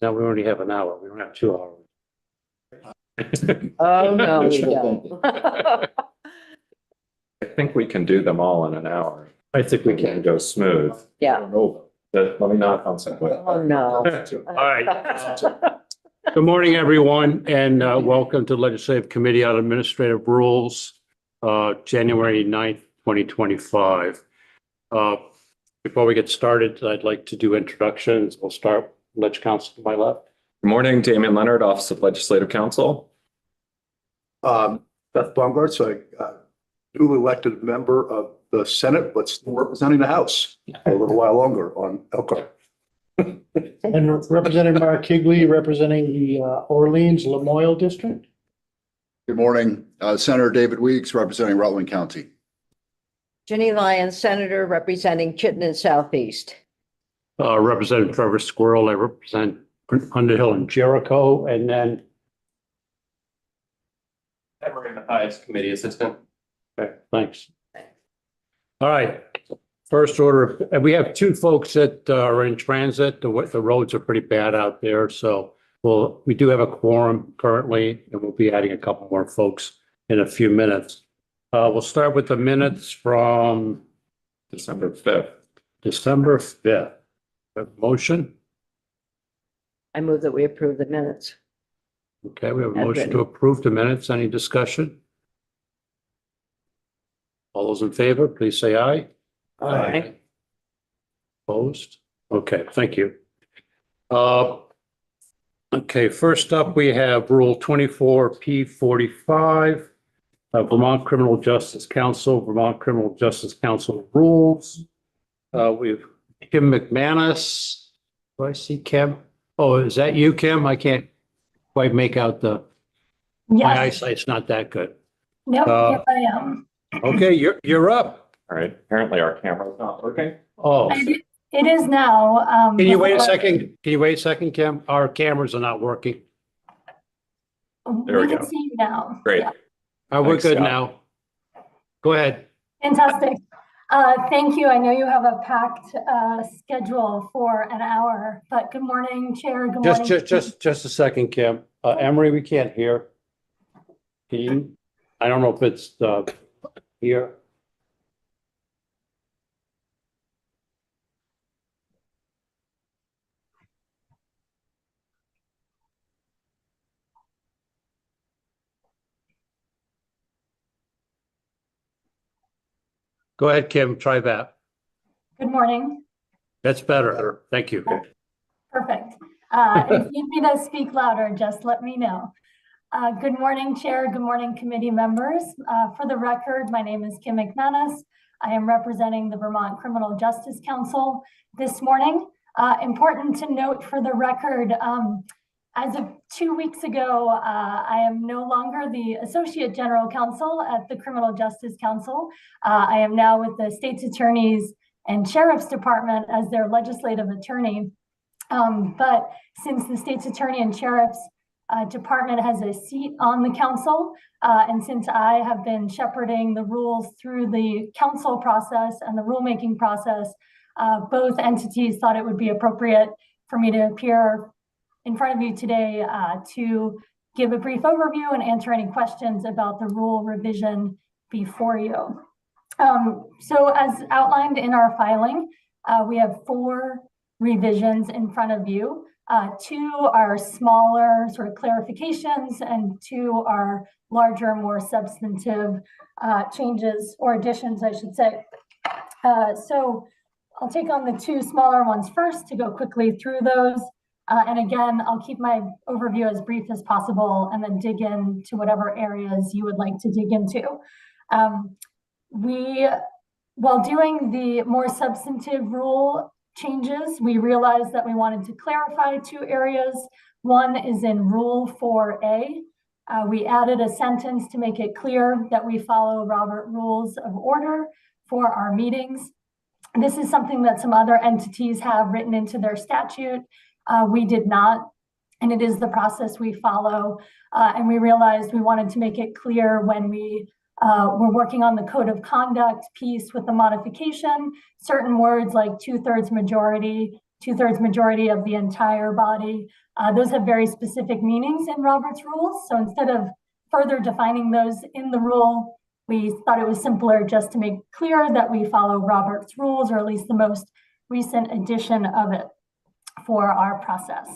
Now we only have an hour. We don't have 2 hours. Oh, no, we don't. I think we can do them all in an hour. I think we We can can. go smooth. Yeah. Let me knock on some wood. Oh, no. All right. Good morning, everyone, and welcome to Legislative Committee on Administrative Rules, January 9th, 2025. Before we get started, I'd like to do introductions. We'll start Leg Counsel to my left. Good morning, Damian Leonard, Office of Legislative Counsel. Beth Baumgart, so I duly elected member of the Senate, but still representing the House for a little while longer on Lcar. And Representative Mark Higley, representing the Orleans Lamoille District. Good morning, Senator David Weeks, representing Rutland County. Ginny Lyons, Senator, representing Chittenden Southeast. Representative Trevor Squirrel, I represent Underhill and Jericho, and then Emery Matthias, Committee Assistant. okay, thanks. All right. First order, we have 2 folks that are in transit. The roads are pretty bad out there, so we do have a quorum currently, and we'll be adding a couple more folks in a few minutes. We'll start with the minutes from December 5th. December 5th. Motion? I move that we approve the minutes. Okay, we have a As motion to written. approve the minutes. Any discussion? All those in favor, please say aye. Aye. Opposed? Okay, thank you. Okay, first up, we have Rule 24P45, Vermont Criminal Justice Council, Vermont Criminal Justice Council rules. We've Kim McManus. Do I see Kim? Oh, is that you, Kim? I can't quite make out my Yes, eyesight's not that good. nope, uh, yes, I am. Okay, you're up. All right, apparently our camera's not working. Oh, It is now. can you wait a but second? Can you wait a second, Kim? Our cameras are not working. There we can go. see you now. Great. Yeah, We're Thanks, good Scott. now. Go ahead. fantastic. Thank you. I know you have a packed schedule for an hour, but good morning, Chair. Good morning. Just a second, Kim. Emery, we can't hear. Can you? I don't know if it's here. Go ahead, Kim. Try that. Good morning. That's better. Thank you. Perfect. If you need me to speak louder, just let me know. Good morning, Chair. Good morning, committee members. For the record, my name is Kim McManus. I am representing the Vermont Criminal Justice Council this morning. Important to note for the record, as of 2 weeks ago, I am no longer the Associate General Counsel at the Criminal Justice Council. I am now with the State's Attorneys and Sheriff's Department as their legislative attorney. But since the State's Attorney and Sheriff's Department has a seat on the council, and since I have been shepherding the rules through the council process and the rulemaking process, both entities thought it would be appropriate for me to appear in front of you today to give a brief overview and answer any questions about the rule revision before you. So as outlined in our filing, we have 4 revisions in front of you. 2 are smaller sort of clarifications and 2 are larger, more substantive changes or additions, I should say. So I'll take on the 2 smaller ones first to go quickly through those. And again, I'll keep my overview as brief as possible and then dig into whatever areas you would like to dig into. While doing the more substantive rule changes, we realized that we wanted to clarify 2 areas. One is in Rule 4A. We added a sentence to make it clear that we follow Robert Rules of Order for our meetings. This is something that some other entities have written into their statute. We did not, and it is the process we follow. And we realized we wanted to make it clear when we were working on the code of conduct piece with the modification, certain words like 2/3 majority 2/3 majority of the entire body. Those have very specific meanings in Robert's rules. So instead of further defining those in the rule, we thought it was simpler just to make clear that we follow Robert's rules, or at least the most recent edition of it for our process.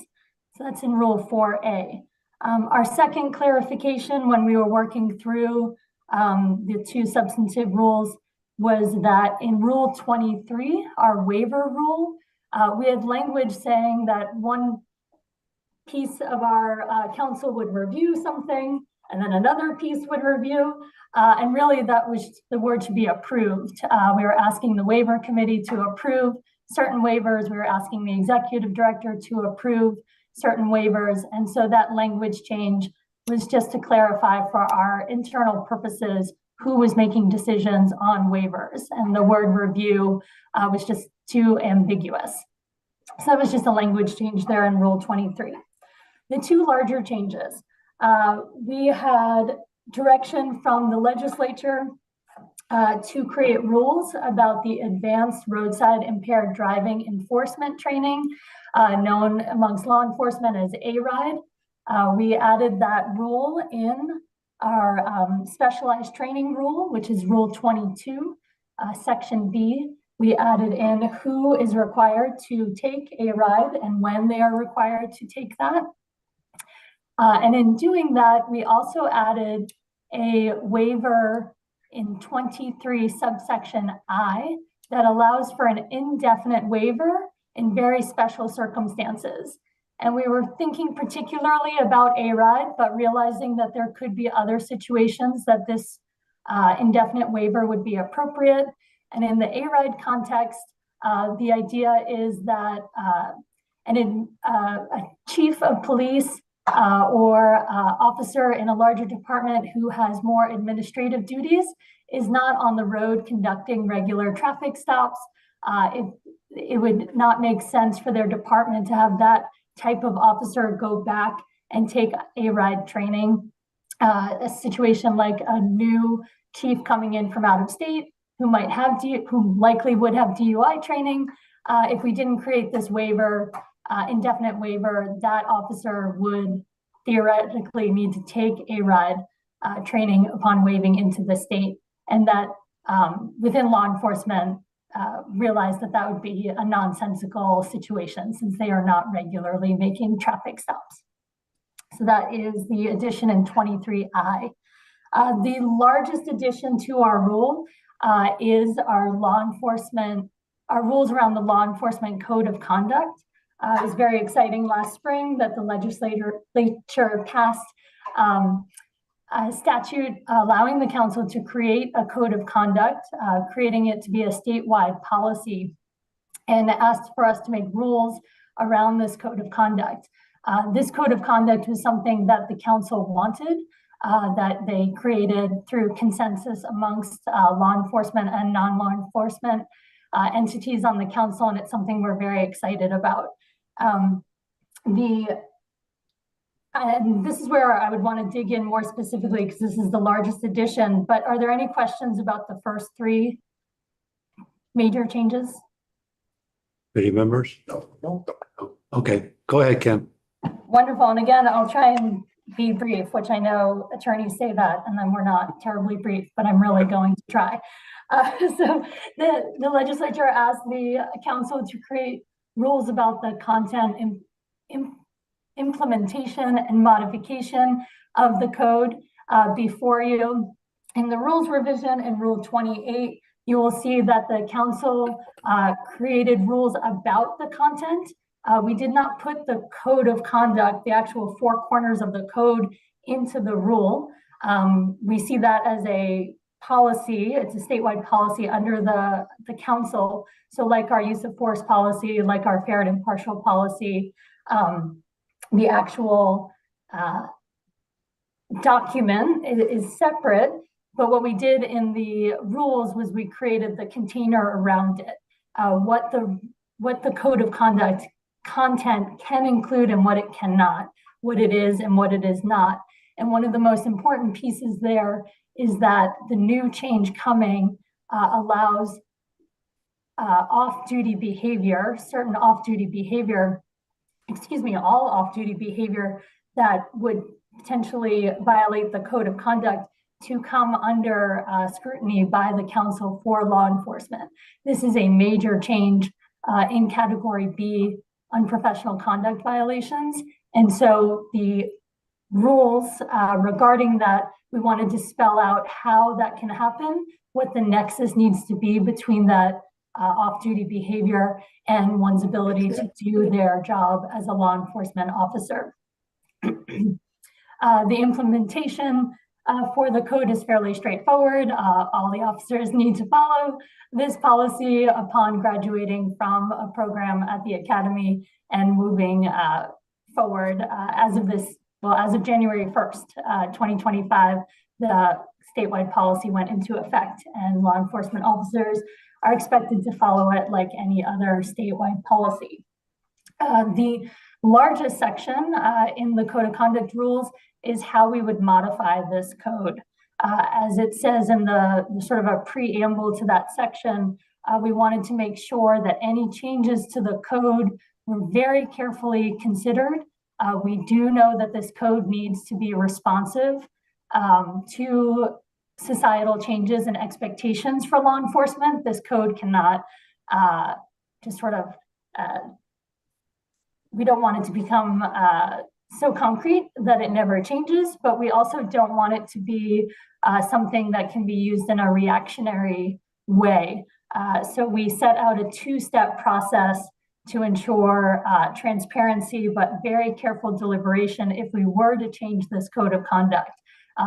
So that's in Rule 4A. Our second clarification when we were working through the two substantive rules was that in Rule 23, our waiver rule, we had language saying that one piece of our council would review something and then another piece would review. And really that was the word to be approved. We were asking the waiver committee to approve certain waivers. We were asking the executive director to approve certain waivers. And so that language change was just to clarify for our internal purposes who was making decisions on waivers. And the word review was just too ambiguous. So that was just a language change there in Rule 23. The two larger changes. We had direction from the legislature to create rules about the advanced roadside impaired driving enforcement training, known amongst law enforcement as ARIDE. We added that rule in our specialized training rule, which is Rule 22, Section B. We added in who is required to take ARIDE and when they are required to take that. And in doing that, we also added a waiver in 23 subsection I that allows for an indefinite waiver in very special circumstances. And we were thinking particularly about ARIDE, but realizing that there could be other situations that this indefinite waiver would be appropriate. And in the ARIDE context, the idea is that a chief of police or officer in a larger department who has more administrative duties is not on the road conducting regular traffic stops. It would not make sense for their department to have that type of officer go back and take ARIDE training. A situation like a new chief coming in from out of state who likely would have DUI training. If we didn't create this waiver, indefinite waiver, that officer would theoretically need to take ARIDE training upon waiving into the state, and that within law enforcement realized that that would be a nonsensical situation since they are not regularly making traffic stops. So that is the addition in 23I. The largest addition to our rule is our rules around the law enforcement code of conduct. It was very exciting last spring that the legislature passed a statute allowing the council to create a code of conduct, creating it to be a statewide policy, and asked for us to make rules around this code of conduct. This code of conduct was something that the council wanted, that they created through consensus amongst law enforcement and non-law enforcement entities on the council, and it's something we're very excited about. And this is where I would want to dig in more specifically because this is the largest addition, but are there any questions about the first three major changes? Committee members? No. Okay, go ahead, Kim. Wonderful. And again, I'll try and be brief, which I know attorneys say that, and then we're not terribly brief, but I'm really going to try. So the legislature asked the council to create rules about the content and implementation and modification of the code. Before you. In the rules revision in Rule 28, you will see that the council created rules about the content. We did not put the code of conduct, the actual four corners of the code, into the rule. We see that as a policy. It's a statewide policy under the council. So like our use of force policy, like our fair and impartial policy, the actual document is separate, but what we did in the rules was we created the container around it, what the code of conduct content can include and what it cannot, what it is and what it is not. And one of the most important pieces there is that the new change coming allows off-duty behavior, certain off-duty behavior, all off-duty behavior that would potentially violate the code of conduct to come under scrutiny by the Council for Law Enforcement. This is a major change in Category B, unprofessional conduct violations. And so the rules regarding that, we wanted to spell out how that can happen, what the nexus needs to be between that off-duty behavior and one's ability to do their job as a law enforcement officer. The implementation for the code is fairly straightforward. All the officers need to follow this policy upon graduating from a program at the academy and moving forward as of January 1st, 2025, the statewide policy went into effect, and law enforcement officers are expected to follow it like any other statewide policy. The largest section in the Code of Conduct rules is how we would modify this code. As it says in the sort of a preamble to that section, we wanted to make sure that any changes to the code were very carefully considered. We do know that this code needs to be responsive to societal changes and expectations for law enforcement. This code cannot just sort of, we don't want it to become so concrete that it never changes, but we also don't want it to be something that can be used in a reactionary way. So we set out a two-step process to ensure transparency, but very careful deliberation if we were to change this code of conduct.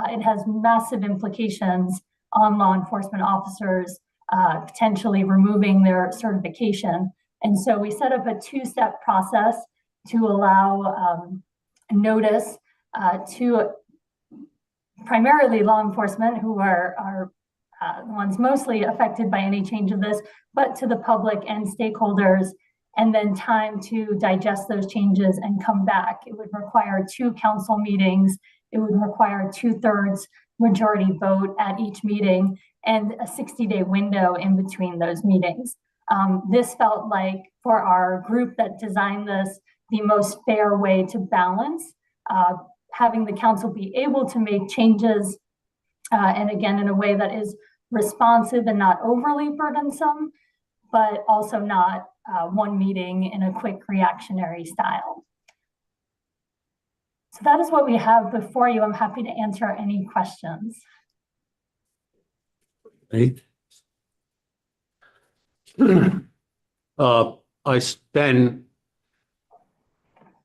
It has massive implications on law enforcement officers, potentially removing their certification. And so we set up a two-step process to allow notice to primarily law enforcement, who are the ones mostly affected by any change of this, but to the public and stakeholders, and then time to digest those changes and come back. It would require 2 council meetings. It would require 2/3 majority vote at each meeting and a 60-day window in between those meetings. This felt like, for our group that designed this, the most fair way to balance having the council be able to make changes, and again, in a way that is responsive and not overly burdensome, but also not one meeting in a quick reactionary style. So that is what we have before you. I'm happy to answer any questions. Hey.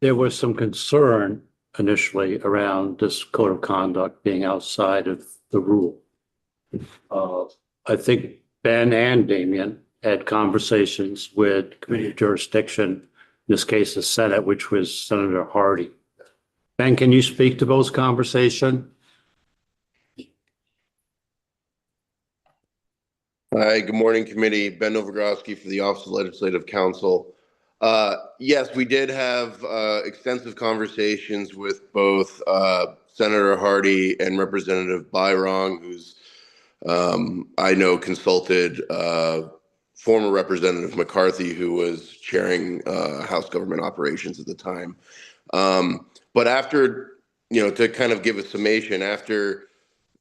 There was some concern initially around this code of conduct being outside of the rule. I think Ben and Damien had conversations with committee of jurisdiction, in this case, the Senate, which was Senator Hardy. Ben, can you speak to those conversations? Hi, good morning, committee. Ben Novogrodsky for the Office of Legislative Counsel. Yes, we did have extensive conversations with both Senator Hardy and Representative Byrong, who's I know consulted former Representative McCarthy, who was chairing House Government Operations at the time. But after, to kind of give a summation, after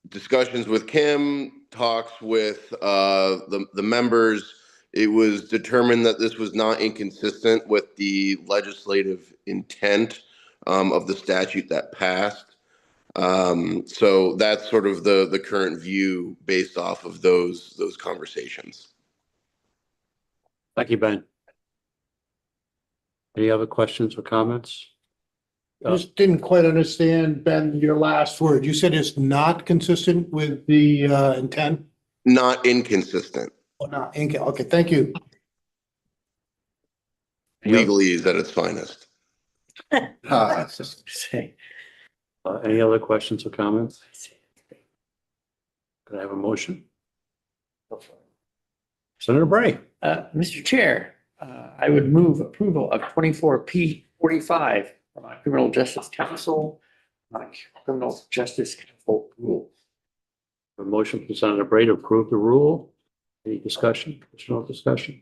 discussions with Kim, talks with the members, it was determined that this was not inconsistent with the legislative intent of the statute that passed. So that's sort of the current view based off of those conversations. Thank you, Ben. Any other questions or comments? I just didn't quite understand, Ben, your last word. You said it's not consistent with the intent? Not inconsistent. Oh, not okay, thank you. Legalese at its finest. Any other questions or comments? Could I have a motion? Senator Bray. Mr. Chair, I would move approval of 24P45 from our Criminal Justice Council, Criminal Justice Council rule. A motion from Senator Bray to approve the rule. Any discussion? Additional discussion?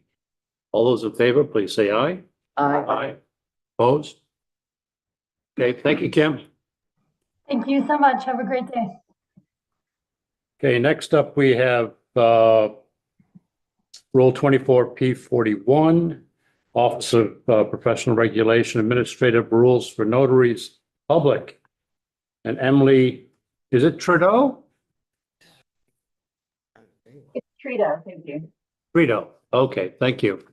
All those in favor, please say aye. Aye. Opposed? Okay, thank you, Kim. Thank you so much. Have a great day. Okay, next up, we have Rule 24P41, Office of Professional Regulation, Administrative Rules for Notaries, Public. And Emily, is it Trudeau? It's Trito, thank you. Trudeau. Okay, thank you.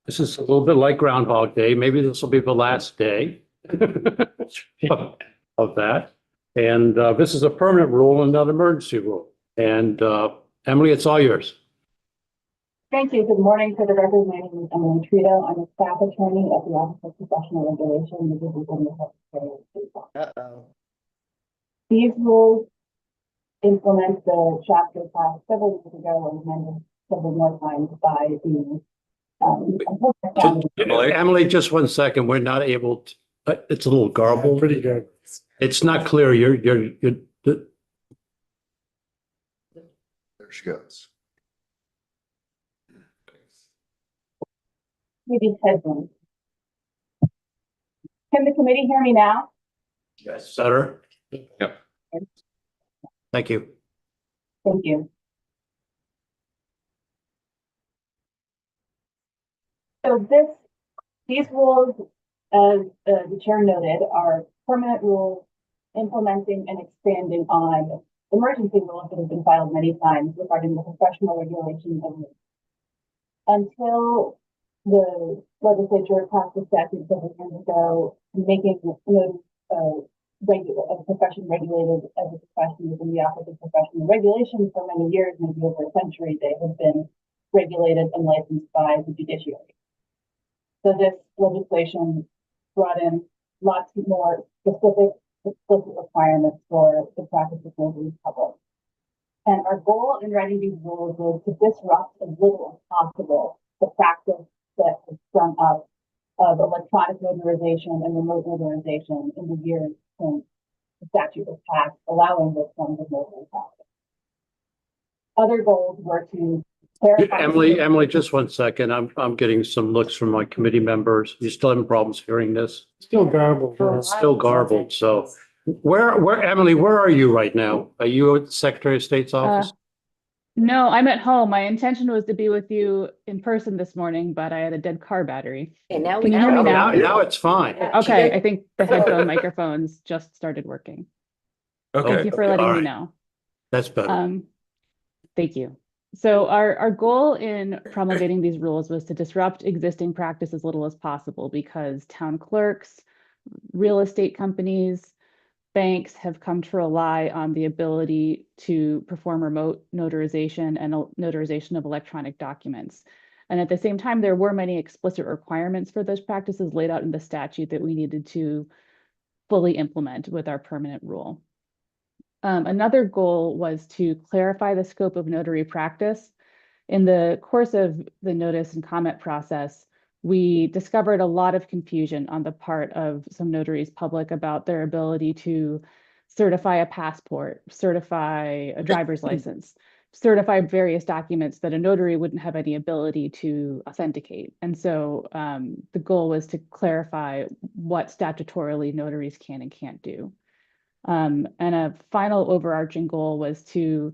This is a little bit like Groundhog Day. Maybe this will be the last day of that. And this is a permanent rule and not an emergency rule. And Emily, it's all yours. Thank you. Good morning. For the record, my name is Emily Trito. I'm a staff attorney at the Office of Professional Regulation, the Division of Secretary of State. These rules implement the chapter passed several years ago and amended several more times by the Emily, just 1 second. We're not able to, it's a little garbled. Pretty good. It's not clear. You're There she goes. these headphones. Can the committee hear me now? yes, better. Yep. Thank you. Thank you. So these rules, as the chair noted, are permanent rules implementing and expanding on emergency rules that have been filed many times regarding the professional regulation of it. Until the legislature passed a statute several years ago, making notice of a profession regulated as a profession within the Office of Professional Regulation for many years, maybe over a century, they have been regulated and licensed by the judiciary. So this legislation brought in lots more specific, explicit requirements for the practice of notary public. And our goal in writing these rules was to disrupt as little as possible the practice that has sprung up of electronic notarization and remote notarization in the years since the statute was passed, allowing this form of notary practice. Other goals were to clarify. Emily, just 1 second. I'm getting some looks from my committee members. You still having problems hearing this? Still garbled. It's still garbled. So Emily, where are you right now? Are you at the Secretary of State's office? No, I'm at home. My intention was to be with you in person this morning, but I had a dead car battery. Okay, now Can you hear me now? Now it's fine. Okay, I think the headphone microphones just started working. Thank you for letting all me right. know. That's better. Thank you. So our goal in promulgating these rules was to disrupt existing practice as little as possible because town clerks, real estate companies, banks have come to rely on the ability to perform remote notarization and notarization of electronic documents. And at the same time, there were many explicit requirements for those practices laid out in the statute that we needed to fully implement with our permanent rule. Another goal was to clarify the scope of notary practice. In the course of the notice and comment process, we discovered a lot of confusion on the part of some notaries public about their ability to certify a passport, certify a driver's license, certify various documents that a notary wouldn't have any ability to authenticate. And so the goal was to clarify what statutorily notaries can and can't do. And a final overarching goal was to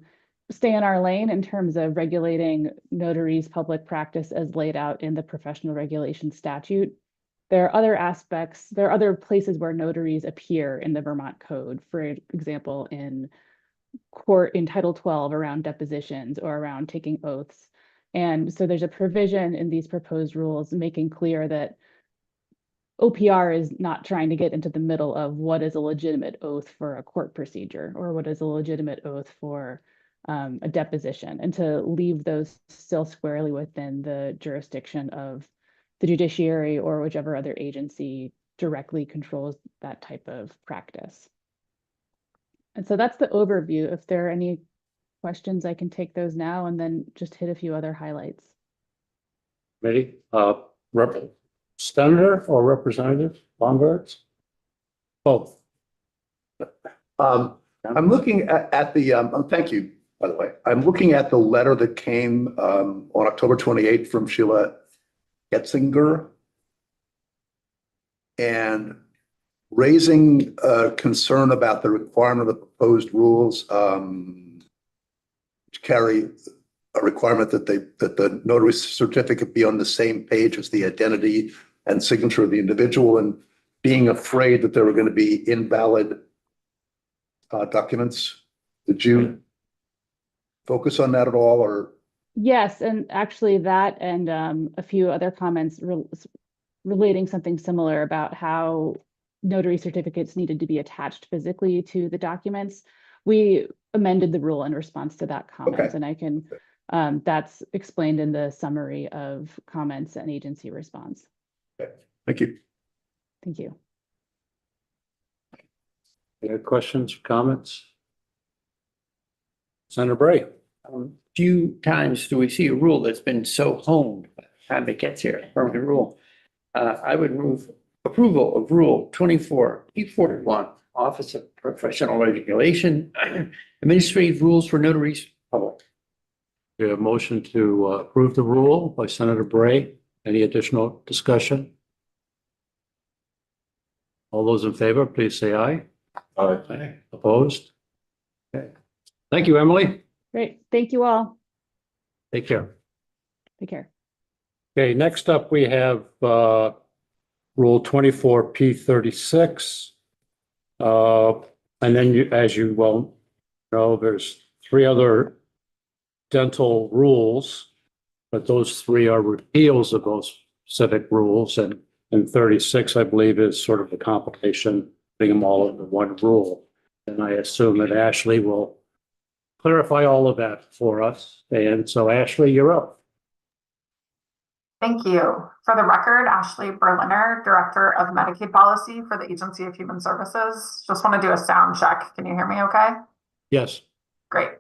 stay in our lane in terms of regulating notaries' public practice as laid out in the professional regulation statute. There are other aspects, there are other places where notaries appear in the Vermont Code, for example, in court in Title 12 around depositions or around taking oaths. And so there's a provision in these proposed rules making clear that OPR is not trying to get into the middle of what is a legitimate oath for a court procedure or what is a legitimate oath for a deposition, and to leave those still squarely within the jurisdiction of the judiciary or whichever other agency directly controls that type of practice. And so that's the overview. If there are any questions, I can take those now and then just hit a few other highlights. Ready? Senator or Representative Baumgartz? Both. I'm looking at the, thank you, by the way. I'm looking at the letter that came on October 28th from Sheila Getzinger. And raising concern about the requirement of the proposed rules which carry a requirement that the notary certificate be on the same page as the identity and signature of the individual, and being afraid that there were going to be invalid documents. Did you focus on that at all, or? Yes, and actually that and a few other comments relating something similar about how notary certificates needed to be attached physically to the documents. We amended the rule in response to that comment, Okay. and I can, that's explained in the summary of comments and agency response. Okay. Thank you. Thank you. Any questions, comments? Senator Bray. Few times do we see a rule that's been so honed by the time it gets here, permanent rule. I would move approval of Rule 24P41, Office of Professional Regulation, Administrative Rules for Notaries Public. We have a motion to approve the rule by Senator Bray. Any additional discussion? All those in favor, please say aye. Aye. Opposed? Okay. Thank you, Emily. Great. Thank you all. Take care. Take care. Okay, next up, we have Rule 24P36. And then as you well know, there's 3 other dental rules, but those 3 are repeals of those specific rules. And 36, I believe, is sort of the compilation, putting them all into one rule. And I assume that Ashley will clarify all of that for us. And so Ashley, you're up. Thank you. For the record, Ashley Berliner, Director of Medicaid Policy for the Agency of Human Services. Just want to do a sound check. Can you hear me okay? Yes. Great.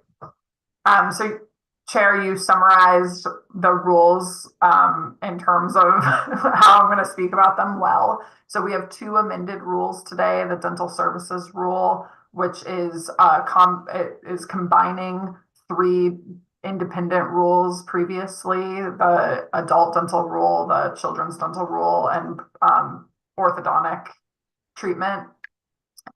So Chair, you summarized the rules in terms of how I'm going to speak about them well. So we have 2 amended rules today, the dental services rule, which is combining 3 independent rules previously, the adult dental rule, the children's dental rule, and orthodontic treatment,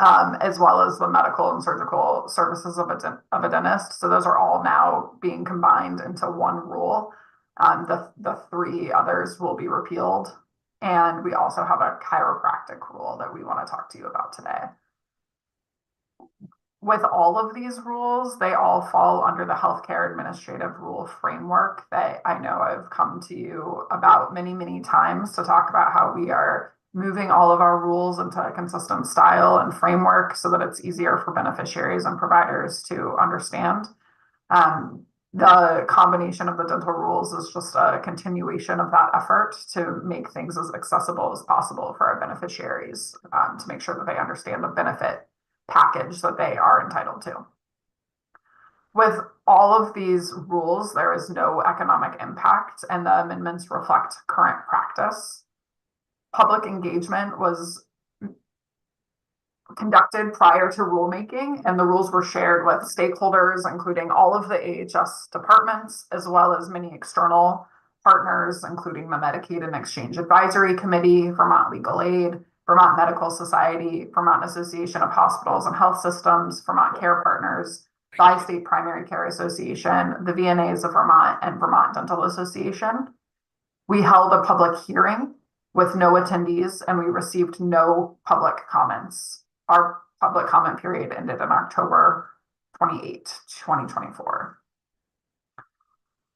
as well as the medical and surgical services of a dentist. So those are all now being combined into one rule. The 3 others will be repealed. And we also have a chiropractic rule that we want to talk to you about today. With all of these rules, they all fall under the healthcare administrative rule framework that I know I've come to you about many, many times to talk about how we are moving all of our rules into a consistent style and framework so that it's easier for beneficiaries and providers to understand. The combination of the dental rules is just a continuation of that effort to make things as accessible as possible for our beneficiaries, to make sure that they understand the benefit package that they are entitled to. With all of these rules, there is no economic impact, and the amendments reflect current practice. Public engagement was conducted prior to rulemaking, and the rules were shared with stakeholders, including all of the AHS departments, as well as many external partners, including the Medicaid and Exchange Advisory Committee, Vermont Legal Aid, Vermont Medical Society, Vermont Association of Hospitals and Health Systems, Vermont Care Partners, Bi-State Primary Care Association, the VNAs of Vermont, and Vermont Dental Association. We held a public hearing with no attendees, and we received no public comments. Our public comment period ended on October 28, 2024.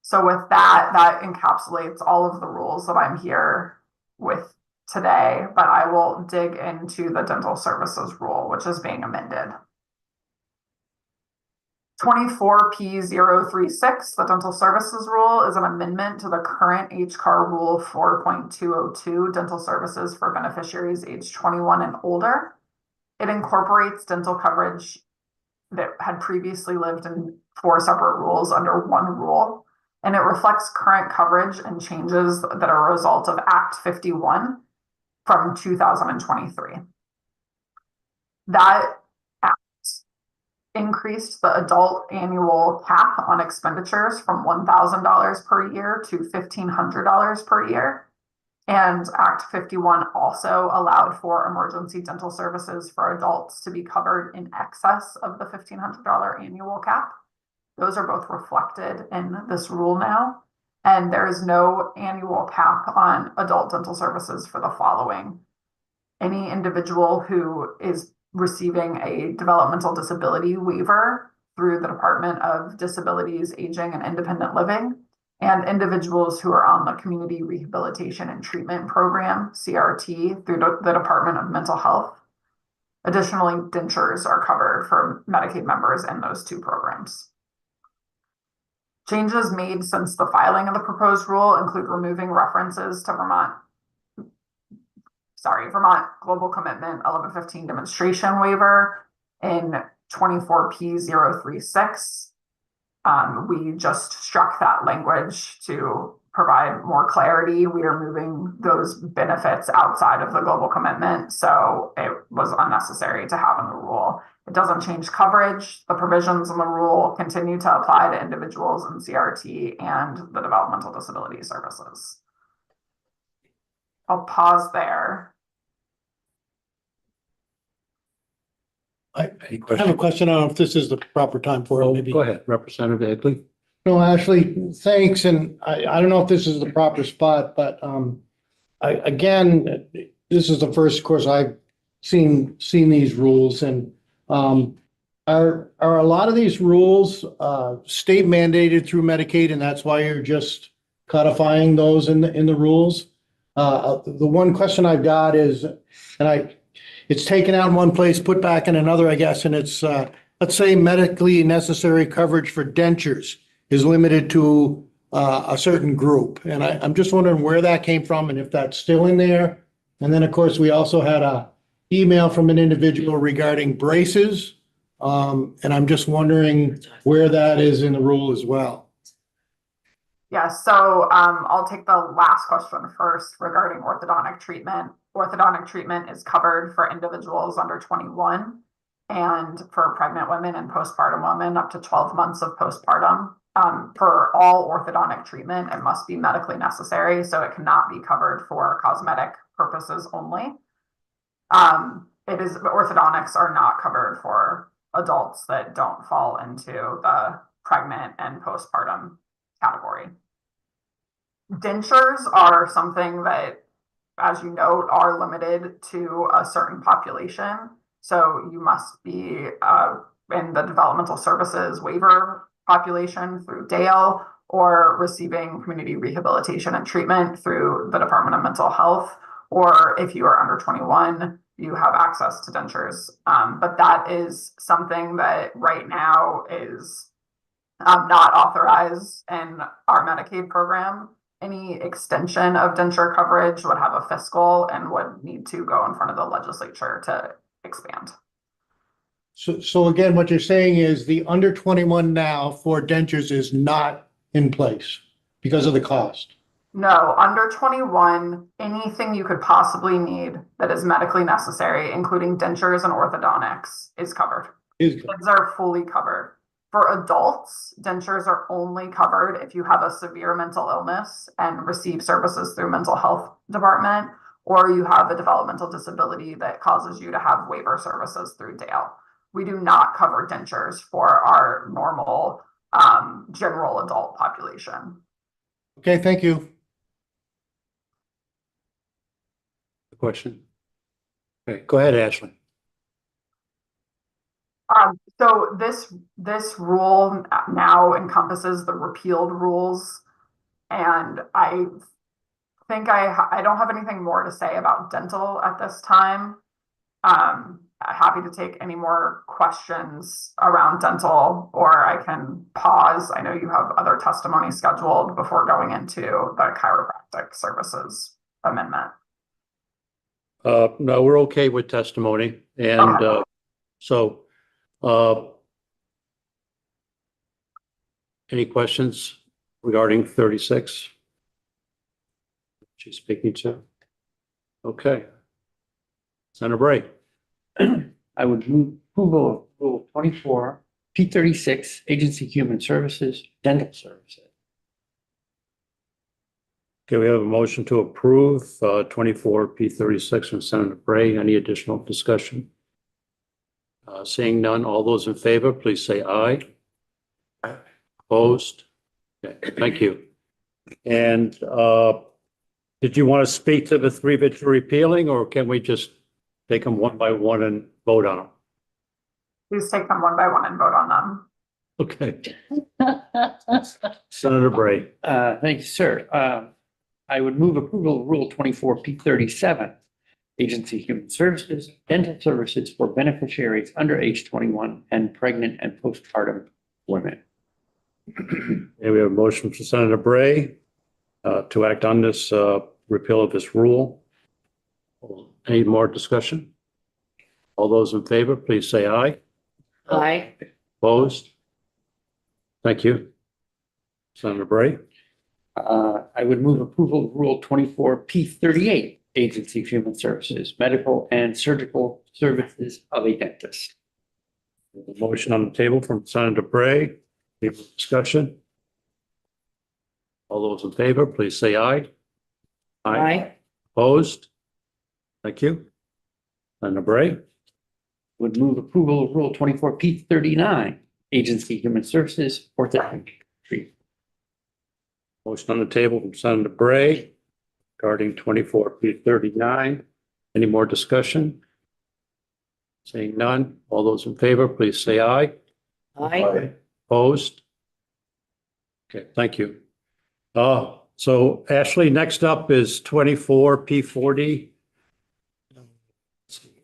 So with that, that encapsulates all of the rules that I'm here with today, but I will dig into the dental services rule, which is being amended. 24P036, the dental services rule, is an amendment to the current HCAR rule 4.202, dental services for beneficiaries age 21 and older. It incorporates dental coverage that had previously lived in 4 separate rules under one rule, and it reflects current coverage and changes that are a result of Act 51 from 2023. That act increased the adult annual cap on expenditures from $1,000 per year to $1,500 per year. And Act 51 also allowed for emergency dental services for adults to be covered in excess of the $1,500 annual cap. Those are both reflected in this rule now. And there is no annual cap on adult dental services for the following. Any individual who is receiving a developmental disability waiver through the Department of Disabilities, Aging, and Independent Living, and individuals who are on the Community Rehabilitation and Treatment Program, CRT, through the Department of Mental Health. Additionally, dentures are covered for Medicaid members in those two programs. Changes made since the filing of the proposed rule include removing references to Vermont Global Commitment 1115 demonstration waiver in 24P036. We just struck that language to provide more clarity. We are moving those benefits outside of the global commitment, so it was unnecessary to have in the rule. It doesn't change coverage. The provisions in the rule continue to apply to individuals in CRT and the developmental disability services. I'll pause there. I have a question. I don't know if this is the proper time for it, maybe. Go ahead, Representative Higley. No, Ashley, thanks. And I don't know if this is the proper spot, but again, this is the first course I've seen these rules. And are a lot of these rules state mandated through Medicaid, and that's why you're just codifying those in the rules? The one question I've got is, it's taken out in one place, put back in another, I guess, and it's let's say medically necessary coverage for dentures is limited to a certain group. And I'm just wondering where that came from and if that's still in there. And then, of course, we also had a email from an individual regarding braces. And I'm just wondering where that is in the rule as well. Yeah, so I'll take the last question first regarding orthodontic treatment. Orthodontic treatment is covered for individuals under 21 and for pregnant women and postpartum women up to 12 months of postpartum. For all orthodontic treatment, it must be medically necessary, so it cannot be covered for cosmetic purposes only. Orthodontics are not covered for adults that don't fall into the pregnant and postpartum category. Dentures are something that, as you note, are limited to a certain population. So you must be in the developmental services waiver population through DALE or receiving community rehabilitation and treatment through the Department of Mental Health, or if you are under 21, you have access to dentures. But that is something that right now is not authorized in our Medicaid program. Any extension of denture coverage would have a fiscal and would need to go in front of the legislature to expand. So again, what you're saying is the under 21 now for dentures is not in place because of the cost. No, under 21, anything you could possibly need that is medically necessary, including dentures and orthodontics, is covered. Kids are fully covered. For adults, dentures are only covered if you have a severe mental illness and receive services through mental health department, or you have a developmental disability that causes you to have waiver services through DALE. We do not cover dentures for our normal general adult population. Okay, thank you. Question. Okay, go ahead, Ashley. So this rule now encompasses the repealed rules, and I think I don't have anything more to say about dental at this time. Happy to take any more questions around dental, or I can pause. I know you have other testimony scheduled before going into the chiropractic services amendment. No, we're okay with testimony. And any questions regarding 36? She's speaking to. Okay. Senator Bray. I would move approval of Rule 24, P36, Agency Human Services, Dental Services. Okay, we have a motion to approve 24P36 from Senator Bray. Any additional discussion? Seeing none, all those in favor, please say aye. Opposed? Okay, thank you. And did you want to speak to the three that you're repealing, or can we just take them one by one and vote on them? Please take them one by one and vote on them. Okay. Senator Bray. Thank you, sir. I would move approval of Rule 24P37, Agency Human Services, Dental Services for beneficiaries under age 21 and pregnant and postpartum women. And we have a motion from Senator Bray to act on this repeal of this rule. Any more discussion? All those in favor, please say aye. Aye. Opposed? Thank you. Senator Bray. I would move approval of Rule 24P38, Agency of Human Services, Medical and Surgical Services of a Dentist. A motion on the table from Senator Bray. Any discussion? All those in favor, please say aye. Aye. Opposed? Thank you. Senator Bray. Would move approval of Rule 24P39, Agency Human Services, Orthopedic Treatment. Motion on the table from Senator Bray regarding 24P39. Any more discussion? Seeing none, all those in favor, please say aye. Aye. Opposed? Okay, thank you. So Ashley, next up is 24P40.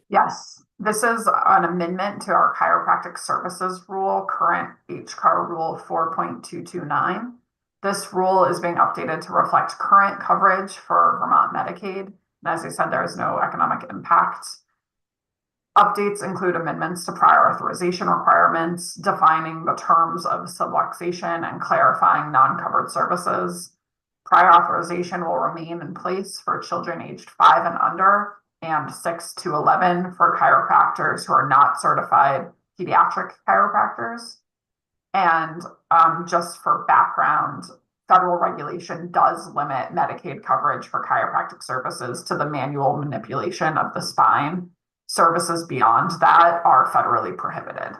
Yes, this is an amendment to our chiropractic services rule, current HCAR rule 4.229. This rule is being updated to reflect current coverage for Vermont Medicaid. And as I said, there is no economic impact. Updates include amendments to prior authorization requirements, defining the terms of subluxation and clarifying non-covered services. Prior authorization will remain in place for children aged 5 and under, and 6 to 11 for chiropractors who are not certified pediatric chiropractors. And just for background, federal regulation does limit Medicaid coverage for chiropractic services to the manual manipulation of the spine. Services beyond that are federally prohibited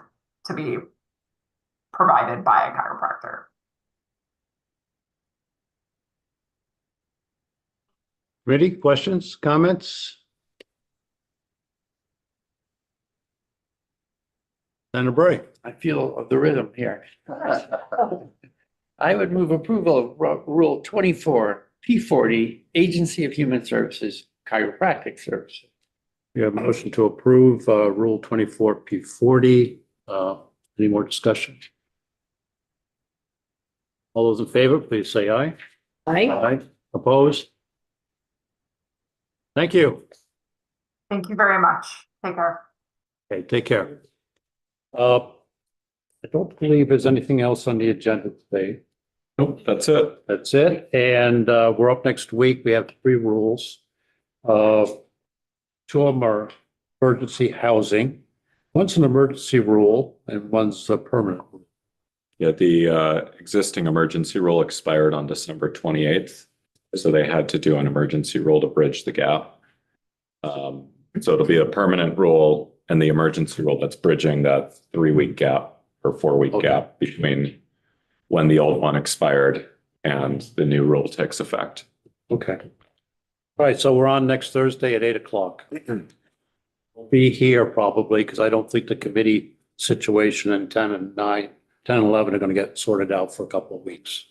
to be provided by a chiropractor. Ready? Questions, comments? Senator Bray. I feel of the rhythm here. I would move approval of Rule 24P40, Agency of Human Services, Chiropractic Services. We have a motion to approve Rule 24P40. Any more discussion? All those in favor, please say aye. Aye. Aye. Opposed? Thank you. Thank you very much. Take care. Okay, take care. I don't believe there's anything else on the agenda today. Nope, that's it. That's it. And we're up next week. We have 3 rules. 2 of them are emergency housing. One's an emergency rule and one's a permanent rule. Yeah, the existing emergency rule expired on December 28th. So they had to do an emergency rule to bridge the gap. So it'll be a permanent rule and the emergency rule that's bridging that 3-week gap or 4-week gap between when the old one expired and the new rule takes effect. Okay. All right, so we're on next Thursday at 8 o'clock. We'll be here probably because I don't think the committee situation in 10 and 9, 10 and 11 are going to get sorted out for a couple of weeks.